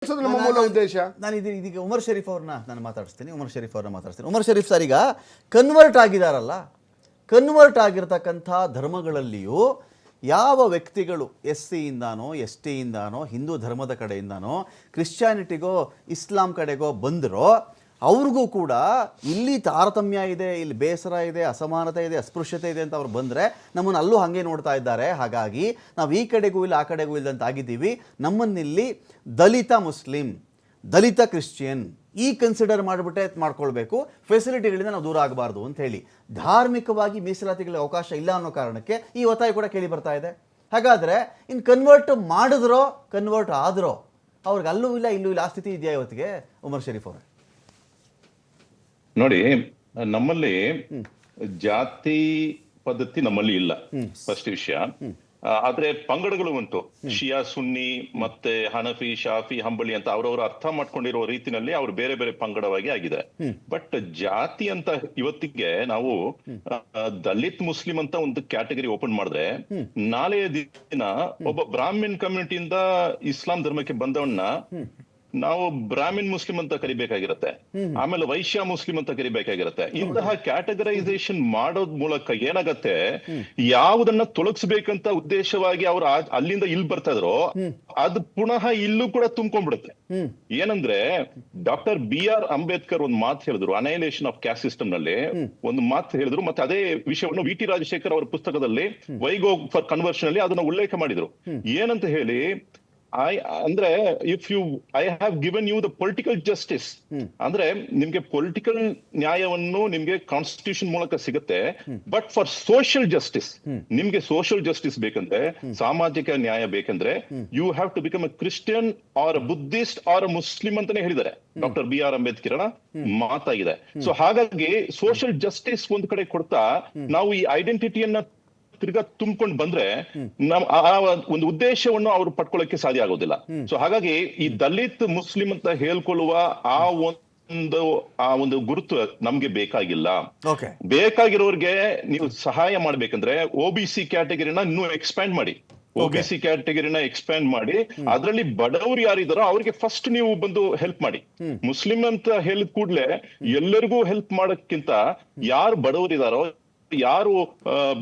ನಮ್ಮ ಮೂಲ ಉದ್ದೇಶ. ನಾನು ಇದೀಗ ಉಮರ್ ಶರೀಫ್ ಅವ್ರನ್ನ ನಾನು ಮಾತಾಡಿಸ್ತೀನಿ. ಉಮರ್ ಶರೀಫ್ ಸರ್ ಈಗ ಕನ್ವರ್ಟ್ ಆಗಿದಾರಲ್ಲ, ಕನ್ವರ್ಟ್ ಆಗಿರ್ತಕ್ಕಂಥ ಧರ್ಮಗಳಲ್ಲಿಯೂ ಯಾವ ವ್ಯಕ್ತಿಗಳು SC-ಇಂದಾನೋ ST-ಇಂದಾನೋ ಹಿಂದೂ ಧರ್ಮದ ಕಡೆಯಿಂದಾನೋ ಕ್ರಿಶ್ಚಿಯಾನಿಟಿಗೋ ಇಸ್ಲಾಂ ಕಡೆಗೋ ಬಂದರೋ ಅವ್ರಿಗೂ ಕೂಡ ಇಲ್ಲಿ ತಾರತಮ್ಯ ಇದೆ, ಇಲ್ಲಿ ಬೇಸರ ಇದೆ, ಅಸಮಾನತೆ ಇದೆ, ಅಸ್ಪೃಶ್ಯತೆ ಇದೆ ಅಂತ ಅವ್ರು ಬಂದರೆ ನಮ್ಮನ್ನು ಅಲ್ಲೂ ಹಾಗೆ ನೋಡ್ತಾ ಇದ್ದಾರೆ. ಹಾಗಾಗಿ ನಾವು ಈ ಕಡೆಗೂ ಇಲ್ಲ ಆ ಕಡೆಗೂ ಇಲ್ಲದಂತ ಆಗಿದ್ದೀವಿ. ನಮ್ಮನ್ನಿಲ್ಲಿ ದಲಿತ ಮುಸ್ಲಿಂ, ದಲಿತ ಕ್ರಿಶ್ಚಿಯನ್ ಈ ಕನ್ಸಿಡರ್ ಮಾಡಿಬಿಟ್ಟೆ ಮಾಡ್ಕೊಳ್ಬೇಕು, ಫೆಸಿಲಿಟಿಗಳಿಂದ ನಾವು ದೂರ ಆಗಬಾರ್ದು ಅಂತ ಹೇಳಿ ಧಾರ್ಮಿಕವಾಗಿ ಮೀಸಲಾತಿಗಳಿಗೆ ಅವಕಾಶ ಇಲ್ಲ ಅನ್ನೋ ಕಾರಣಕ್ಕೆ ಈ ಒತ್ತಾಯ ಕೂಡ ಕೇಳಿ ಬರ್ತಾ ಇದೆ. ಹಾಗಾದರೆ ಇನ್ನು ಕನ್ವರ್ಟ್ ಮಾಡಿದ್ರೋ ಕನ್ವರ್ಟ್ ಆದ್ರೋ ಅವ್ರಿಗೆ ಅಲ್ಲೂ ಇಲ್ಲ ಇಲ್ಲೂ ಇಲ್ಲ ಆ ಸ್ಥಿತಿ ಇದೆಯಾ ಇವತ್ತಿಗೆ? ಉಮರ್ ಶರೀಫ್ ಅವರೇ ನೋಡಿ, ನಮ್ಮಲ್ಲಿ ಜಾತಿ ಪದ್ಧತಿ ನಮ್ಮಲ್ಲಿ ಇಲ್ಲ, ಫಸ್ಟ್ ವಿಷಯ. ಆದ್ರೆ ಪಂಗಡಗಳು ಉಂಟು, ಶಿಯಾ, ಸುನ್ನಿ, ಮತ್ತೆ ಹನಫಿ, ಶಾಫಿ, ಹಂಬಳಿ ಅಂತ ಅವ್ರವ್ರ ಅರ್ಥ ಮಾಡ್ಕೊಂಡಿರೋ ರೀತಿನಲ್ಲಿ ಅವ್ರು ಬೇರೆ ಬೇರೆ ಪಂಗಡವಾಗಿ ಆಗಿದೆ. ಬಟ್ ಜಾತಿ ಅಂತ ಇವತ್ತಿಗೆ ನಾವು ದಲಿತ್ ಮುಸ್ಲಿಂ ಅಂತ ಒಂದು ಕ್ಯಾಟಗರಿ ಓಪನ್ ಮಾಡಿದ್ರೆ, ನಾಳೆಯ ದಿನ ಒಬ್ಬ ಬ್ರಾಹ್ಮಿನ್ ಕಮ್ಯುನಿಟಿಯಿಂದ ಇಸ್ಲಾಂ ಧರ್ಮಕ್ಕೆ ಬಂದವನ್ನ ನಾವು ಬ್ರಾಹ್ಮಿನ್ ಮುಸ್ಲಿಂ ಅಂತ ಕರಿಬೇಕಾಗಿರತ್ತೆ, ಆಮೇಲೆ ವೈಶ್ಯ ಮುಸ್ಲಿಂ ಅಂತ ಕರಿಬೇಕಾಗಿರತ್ತೆ. ಇಂತಹ ಕ್ಯಾಟಗರೈಸೇಷನ್ ಮಾಡೋದ್ ಮೂಲಕ ಏನಾಗತ್ತೆ, ಯಾವುದನ್ನ ತೊಲಗಿಸ್ಬೇಕಂತ ಉದ್ದೇಶವಾಗಿ ಅವ್ರು ಅಲ್ಲಿಂದ ಇಲ್ಲಿ ಬರ್ತಾ ಇದ್ರೋ ಅದು ಪುನಃ ಇಲ್ಲೂ ಕೂಡ ತುಂಬ್ಕೊಂಡ್ಬಿಡುತ್ತೆ. ಏನಂದ್ರೆ ಡಾಕ್ಟರ್ BR ಅಂಬೇಡ್ಕರ್ ಒಂದು ಮಾತು ಹೇಳಿದ್ರು, ಅನೈಲೇಷನ್ ಆಫ್ ಕ್ಯಾಸ್ಟ್ ಸಿಸ್ಟಮ್ ನಲ್ಲಿ ಒಂದು ಮಾತು ಹೇಳಿದ್ರು. ಮತ್ತೆ ಅದೇ ವಿಷಯವನ್ನು VT ರಾಜಶೇಖರ್ ಅವರ ಪುಸ್ತಕದಲ್ಲಿ ವೈಗೋ ಫಾರ್ ಕನ್ವರ್ಷನ್ ಅಲ್ಲಿ ಅದನ್ನ ಉಲ್ಲೇಖ ಮಾಡಿದ್ರು. ಏನಂತ ಹೇಳಿ, ಅಂದ್ರೆ I have given you the political justice, ಅಂದ್ರೆ ನಿಮ್ಗೆ ಪೊಲಿಟಿಕಲ್ ನ್ಯಾಯವನ್ನು ನಿಮ್ಗೆ ಕಾನ್ಸ್ಟಿಟ್ಯೂಷನ್ ಮೂಲಕ ಸಿಗುತ್ತೆ. ಬಟ್ ಫಾರ್ ಸೋಷಿಯಲ್ ಜಸ್ಟಿಸ್, ನಿಮ್ಗೆ ಸೋಷಿಯಲ್ ಜಸ್ಟಿಸ್ ಬೇಕಂದ್ರೆ, ಸಾಮಾಜಿಕ ನ್ಯಾಯ ಬೇಕಂದ್ರೆ, you have to become a Christian or Buddhist or Muslim ಅಂತಾನೆ ಹೇಳಿದ್ದಾರೆ ಡಾಕ್ಟರ್ BR ಅಂಬೇಡ್ಕರ್ ಮಾತಾಗಿದೆ. ಸೊ ಹಾಗಾಗಿ ಸೋಷಿಯಲ್ ಜಸ್ಟಿಸ್ ಒಂದ್ ಕಡೆ ಕೊಡ್ತಾ ನಾವು ಈ ಐಡೆಂಟಿಟಿಯನ್ನ ತಿರ್ಗಾ ತುಂಬಿಕೊಂಡು ಬಂದ್ರೆ ಆ ಒಂದು ಉದ್ದೇಶವನ್ನು ಅವ್ರು ಪಡ್ಕೊಳ್ಳಕ್ಕೆ ಸಾಧ್ಯ ಆಗೋದಿಲ್ಲ. ಸೊ ಹಾಗಾಗಿ ಈ ದಲಿತ್ ಮುಸ್ಲಿಂ ಅಂತ ಹೇಳ್ಕೊಳ್ಳುವ ಆ ಒಂದು ಗುರುತು ನಮ್ಗೆ ಬೇಕಾಗಿಲ್ಲ. ಬೇಕಾಗಿರೋರ್ಗೆ ನೀವು ಸಹಾಯ ಮಾಡ್ಬೇಕಂದ್ರೆ OBC ಕ್ಯಾಟಗರಿನ ಇನ್ನೂ ಎಕ್ಸ್ಪ್ಯಾಂಡ್ ಮಾಡಿ, OBC ಕ್ಯಾಟಗರಿನ ಎಕ್ಸ್ಪ್ಯಾಂಡ್ ಮಾಡಿ ಅದರಲ್ಲಿ ಬಡವರು ಯಾರಿದಾರೋ ಅವ್ರಿಗೆ ಫಸ್ಟ್ ನೀವು ಬಂದು ಹೆಲ್ಪ್ ಮಾಡಿ. ಮುಸ್ಲಿಂ ಅಂತ ಹೇಳಿದ ಕೂಡ್ಲೆ ಎಲ್ಲರಿಗೂ ಹೆಲ್ಪ್ ಮಾಡೋಕ್ಕಿಂತ ಯಾರು ಬಡವರಿದಾರೋ, ಯಾರು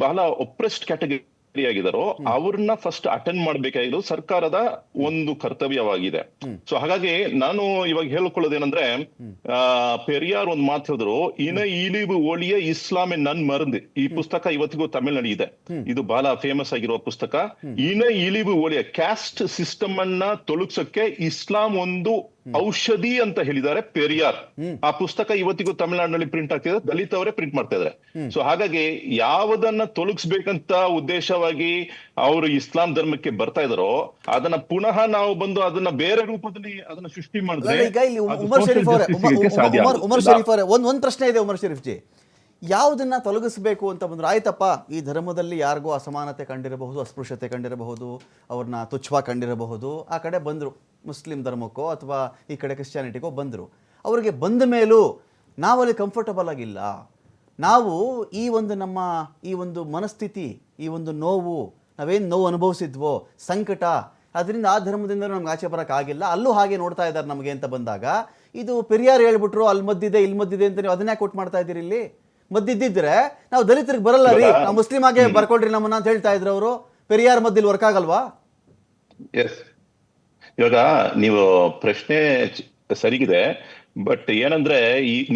ಬಹಳ ಒಪ್ರೆಸ್ಡ್ ಕ್ಯಾಟಗರಿ ಆಗಿದಾರೋ ಅವ್ರನ್ನ ಫಸ್ಟ್ ಅಟೆಂಡ್ ಮಾಡ್ಬೇಕಾಗಿರೋದು ಸರ್ಕಾರದ ಒಂದು ಕರ್ತವ್ಯವಾಗಿದೆ. ಸೊ ಹಾಗಾಗಿ ನಾನು ಇವಾಗ ಹೇಳ್ಕೊಳ್ಳೋದೇನಂದ್ರೆ, ಪೆರಿಯಾರ್ ಒಂದ್ ಮಾತು ಹೇಳಿದ್ರು, ಇನ ಇಳಿವು ಒಳಿಯ ಇಸ್ಲಾಮೆ ನನ್ ಮರಂದ್. ಈ ಪುಸ್ತಕ ಇವತ್ತಿಗೂ ತಮಿಳ್ನಲ್ಲಿ ಇದೆ, ಇದು ಬಹಳ ಫೇಮಸ್ ಆಗಿರುವ ಪುಸ್ತಕ. ಇನ ಇಳಿವು ಒಳಿಯ ಕ್ಯಾಸ್ಟ್ ಸಿಸ್ಟಮ್ ಅನ್ನ ತೊಲಗ್ಸಕ್ಕೆ ಇಸ್ಲಾಂ ಒಂದು ಔಷಧಿ ಅಂತ ಹೇಳಿದ್ದಾರೆ ಪೆರಿಯಾರ್. ಆ ಪುಸ್ತಕ ಇವತ್ತಿಗೂ ತಮಿಳುನಾಡಿನಲ್ಲಿ ಪ್ರಿಂಟ್ ಆಗ್ತಿದೆ, ದಲಿತ ಅವರೇ ಪ್ರಿಂಟ್ ಮಾಡ್ತಾ ಇದ್ದಾರೆ. ಸೊ ಹಾಗಾಗಿ ಯಾವುದನ್ನ ತೊಲಗಿಸ್ಬೇಕಂತ ಉದ್ದೇಶವಾಗಿ ಅವರು ಇಸ್ಲಾಂ ಧರ್ಮಕ್ಕೆ ಬರ್ತಾ ಇದಾರೋ ಅದನ್ನ ಪುನಃ ನಾವು ಬಂದು ಅದನ್ನ ಬೇರೆ ರೂಪದಲ್ಲಿ ಅದನ್ನ ಸೃಷ್ಟಿ ಮಾಡಿದ್ರೆ ಈಗ ಇಲ್ಲಿ ಉಮರ್ ಶರೀಫ್ ಅವರೇ ಒಂದ್ ಪ್ರಶ್ನೆ ಇದೆ. ಉಮರ್ ಶರೀಫ್ ಜಿ, ಯಾವುದನ್ನ ತೊಲಗಿಸ್ಬೇಕು ಅಂತ ಬಂದ್ರು, ಆಯ್ತಪ್ಪ ಈ ಧರ್ಮದಲ್ಲಿ ಯಾರಿಗೂ ಅಸಮಾನತೆ ಕಂಡಿರಬಹುದು, ಅಸ್ಪೃಶ್ಯತೆ ಕಂಡಿರಬಹುದು, ಅವ್ರನ್ನ ತುಚ್ಛವಾಗಿ ಕಂಡಿರಬಹುದು, ಆ ಕಡೆ ಬಂದರು ಮುಸ್ಲಿಂ ಧರ್ಮಕ್ಕೋ ಅಥವಾ ಈ ಕಡೆ ಕ್ರಿಶ್ಚಿಯಾನಿಟಿಗೋ ಬಂದರು. ಅವರಿಗೆ ಬಂದ ಮೇಲೂ ನಾವಲ್ಲಿ ಕಂಫರ್ಟಬಲ್ ಆಗಿಲ್ಲ, ನಾವು ಈ ಒಂದು ನಮ್ಮ ಈ ಒಂದು ಮನಸ್ಥಿತಿ, ಈ ಒಂದು ನೋವು, ನಾವೇನು ನೋವು ಅನುಭವಿಸಿದ್ವೋ, ಸಂಕಟ, ಅದರಿಂದ ಆ ಧರ್ಮದಿಂದ ನಮ್ಗೆ ಆಚೆ ಬರೋಕ್ಕಾಗಿಲ್ಲ, ಅಲ್ಲೂ ಹಾಗೆ ನೋಡ್ತಾ ಇದ್ದಾರೆ ನಮಗೆ ಅಂತ ಬಂದಾಗ, ಇದು ಪೆರಿಯಾರ್ ಹೇಳ್ಬಿಟ್ರು ಅಲ್ಲಿ ಮದ್ದಿದೆ ಇಲ್ಲಿ ಮದ್ದಿದೆ ಅಂತ ನೀವು ಅದನ್ನೇ ಕೊಟ್ಟು ಮಾಡ್ತಾ ಇದ್ದೀರಿ. ಇಲ್ಲಿ ಮದ್ದಿದ್ದಿದ್ರೆ ನಾವು ದಲಿತರಿಗೆ ಬರಲ್ಲ ರೀ, ನಾವು ಮುಸ್ಲಿಂ ಆಗಿ ಬರ್ಕೊಳ್ರಿ ನಮ್ಮನ್ನ ಅಂತ ಹೇಳ್ತಾ ಇದ್ರು ಅವರು. ಪೆರಿಯಾರ್ ಮದ್ದಿಲ್ ವರ್ಕ್ ಆಗಲ್ವಾ? ಇವಾಗ ನೀವು ಪ್ರಶ್ನೆ ಸರಿಗಿದೆ, ಬಟ್ ಏನಂದ್ರೆ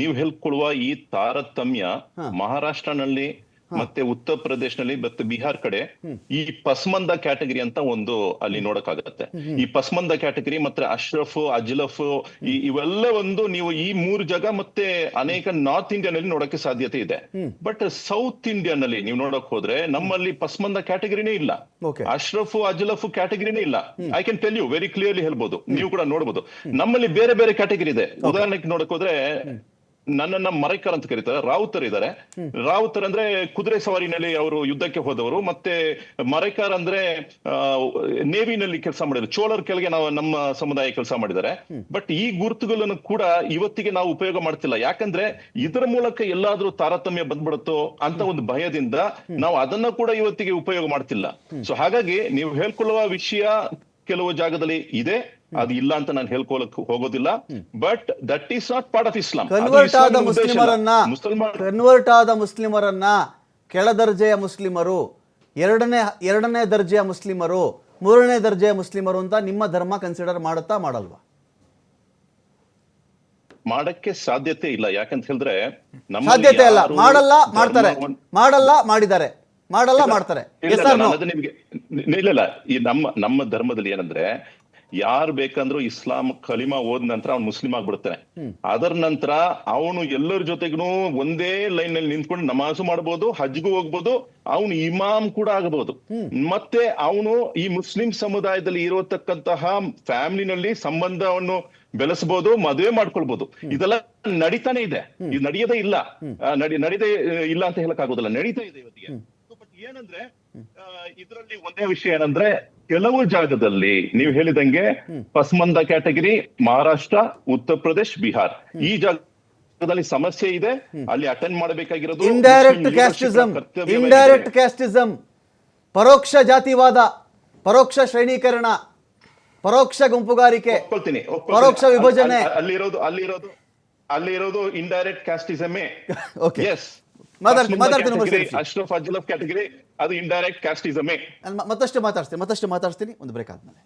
ನೀವು ಹೇಳ್ಕೊಳ್ಳುವ ಈ ತಾರತಮ್ಯ ಮಹಾರಾಷ್ಟ್ರನಲ್ಲಿ ಮತ್ತೆ ಉತ್ತರ ಪ್ರದೇಶನಲ್ಲಿ ಮತ್ತೆ ಬಿಹಾರ್ ಕಡೆ ಈ ಪಸ್ಮಂದ ಕ್ಯಾಟಗರಿ ಅಂತ ಒಂದು ಅಲ್ಲಿ ನೋಡಕ್ಕಾಗತ್ತೆ. ಈ ಪಸ್ಮಂದ ಕ್ಯಾಟಗರಿ ಮತ್ತೆ ಅಶ್ರಫ್, ಅಜ್ಲಫ್ ಇವೆಲ್ಲ ಒಂದು ನೀವು ಈ 3 ಜಾಗ ಮತ್ತೆ ಅನೇಕ ನಾರ್ತ್ ಇಂಡಿಯನ್ ಅಲ್ಲಿ ನೋಡಕ್ಕೆ ಸಾಧ್ಯತೆ ಇದೆ. ಬಟ್ ಸೌತ್ ಇಂಡಿಯನ್ ಅಲ್ಲಿ ನೀವು ನೋಡಕ್ ಹೋದ್ರೆ ನಮ್ಮಲ್ಲಿ ಪಸ್ಮಂದ ಕ್ಯಾಟಗರಿನೇ ಇಲ್ಲ, ಅಶ್ರಫ್ ಅಜ್ಲಫ್ ಕ್ಯಾಟಗರಿನೇ ಇಲ್ಲ. I can tell you very clearly ಹೇಳ್ಬೋದು, ನೀವು ಕೂಡ ನೋಡಬಹುದು. ನಮ್ಮಲ್ಲಿ ಬೇರೆ ಬೇರೆ ಕ್ಯಾಟಗರಿ ಇದೆ. ಉದಾಹರಣೆಗೆ ನೋಡಕ್ ಹೋದ್ರೆ ನನ್ನನ್ನ ಮರೈಕರ್ ಅಂತ ಕರೀತಾರೆ, ರಾವುತರ್ ಇದ್ದಾರೆ. ರಾವುತರ್ ಅಂದ್ರೆ ಕುದುರೆ ಸವಾರಿನಲ್ಲಿ ಅವರು ಯುದ್ಧಕ್ಕೆ ಹೋದವರು, ಮತ್ತೆ ಮರೈಕರ್ ಅಂದ್ರೆ ನೇವಿನಲ್ಲಿ ಕೆಲಸ ಮಾಡಿದ್ರು, ಚೋಳರ್ ಕೆಳಗೆ ನಮ್ಮ ಸಮುದಾಯ ಕೆಲಸ ಮಾಡಿದ್ದಾರೆ. ಬಟ್ ಈ ಗುರುತುಗಳನ್ನು ಕೂಡ ಇವತ್ತಿಗೆ ನಾವು ಉಪಯೋಗ ಮಾಡ್ತಿಲ್ಲ, ಯಾಕಂದ್ರೆ ಇದರ ಮೂಲಕ ಎಲ್ಲಾದ್ರೂ ತಾರತಮ್ಯ ಬಂದ್ಬಿಡುತ್ತೋ ಅಂತ ಒಂದು ಭಯದಿಂದ ನಾವು ಅದನ್ನ ಕೂಡ ಇವತ್ತಿಗೆ ಉಪಯೋಗ ಮಾಡ್ತಿಲ್ಲ. ಸೊ ಹಾಗಾಗಿ ನೀವು ಹೇಳ್ಕೊಳ್ಳುವ ವಿಷಯ ಕೆಲವು ಜಾಗದಲ್ಲಿ ಇದೆ, ಅದು ಇಲ್ಲ ಅಂತ ನಾನು ಹೇಳ್ಕೊಳಕ್ ಹೋಗೋದಿಲ್ಲ. But that is not part of Islam. Convert ಆದ ಮುಸ್ಲಿಮರನ್ನ ಕೆಳದರ್ಜೆಯ ಮುಸ್ಲಿಮರು, ಎರಡನೇ ದರ್ಜೆಯ ಮುಸ್ಲಿಮರು, ಮೂರನೇ ದರ್ಜೆಯ ಮುಸ್ಲಿಮರು ಅಂತ ನಿಮ್ಮ ಧರ್ಮ ಕನ್ಸಿಡರ್ ಮಾಡುತ್ತಾ ಮಾಡಲ್ವಾ? ಮಾಡಕ್ಕೆ ಸಾಧ್ಯತೆ ಇಲ್ಲ. ಯಾಕಂತ ಹೇಳಿದ್ರೆ ಸಾಧ್ಯತೆ ಇಲ್ಲ, ಮಾಡಲ್ಲ ಮಾಡ್ತಾರೆ, ಮಾಡಲ್ಲ ಮಾಡಿದ್ದಾರೆ, ಮಾಡಲ್ಲ ಮಾಡ್ತಾರೆ. ಇಲ್ಲ, ಈ ನಮ್ಮ ಧರ್ಮದಲ್ಲಿ ಏನಂದ್ರೆ ಯಾರು ಬೇಕಂದ್ರೂ ಇಸ್ಲಾಂ ಕಲಿಮಾ ಓದ್ ನಂತರ ಅವ್ನು ಮುಸ್ಲಿಂ ಆಗ್ಬಿಡ್ತಾನೆ. ಅದರ ನಂತರ ಅವನು ಎಲ್ಲರ ಜೊತೆಗೂ ಒಂದೇ ಲೈನ್ ನಲ್ಲಿ ನಿಂತ್ಕೊಂಡು ನಮಾಜು ಮಾಡ್ಬೋದು, ಹಜ್ಗೂ ಹೋಗ್ಬೋದು, ಅವನು ಇಮಾಮ್ ಕೂಡ ಆಗಬಹುದು. ಮತ್ತೆ ಅವನು ಈ ಮುಸ್ಲಿಂ ಸಮುದಾಯದಲ್ಲಿ ಇರತಕ್ಕಂತಹ ಫ್ಯಾಮಿಲಿನಲ್ಲಿ ಸಂಬಂಧವನ್ನು ಬೆಳೆಸಬಹುದು, ಮದುವೆ ಮಾಡ್ಕೊಳ್ಬಹುದು. ಇದೆಲ್ಲ ನಡೀತಾನೆ ಇದೆ. ಇದು ನಡೆಯದೇ ಇಲ್ಲ, ನಡೀದೇ ಇಲ್ಲ ಅಂತ ಹೇಳಕ್ ಆಗೋದಿಲ್ಲ, ನಡೀತಾ ಇದೆ ಇವತ್ತಿಗೆ. ಬಟ್ ಏನಂದ್ರೆ ಇದರಲ್ಲಿ ಒಂದೇ ವಿಷಯ ಏನಂದ್ರೆ ಕೆಲವು ಜಾಗದಲ್ಲಿ ನೀವು ಹೇಳಿದಂಗೆ ಪಸ್ಮಂದ ಕ್ಯಾಟಗರಿ, ಮಹಾರಾಷ್ಟ್ರ, ಉತ್ತರ ಪ್ರದೇಶ್, ಬಿಹಾರ್, ಈ ಜಾಗದಲ್ಲಿ ಸಮಸ್ಯೆ ಇದೆ. ಅಲ್ಲಿ ಅಟೆಂಡ್ ಮಾಡಬೇಕಾಗಿರೋದು ಇಂಡೈರೆಕ್ಟ್ ಕ್ಯಾಸ್ಟಿಸಮ್, ಪರೋಕ್ಷ ಜಾತಿವಾದ, ಪರೋಕ್ಷ ಶ್ರೇಣೀಕರಣ, ಪರೋಕ್ಷ ಗುಂಪುಗಾರಿಕೆ, ಪರೋಕ್ಷ ವಿಭಜನೆ. ಅಲ್ಲಿರೋದು ಇಂಡೈರೆಕ್ಟ್ ಕ್ಯಾಸ್ಟಿಸಮೇ. ಎಸ್, ಅಶ್ರಫ್ ಅಜ್ಲಫ್ ಕ್ಯಾಟಗರಿ ಅದು ಇಂಡೈರೆಕ್ಟ್ ಕ್ಯಾಸ್ಟಿಸಮೇ. ಮತ್ತಷ್ಟು ಮಾತಾಡ್ತೀನಿ ಒಂದು ಬ್ರೇಕ್ ಆದ್ಮೇಲೆ.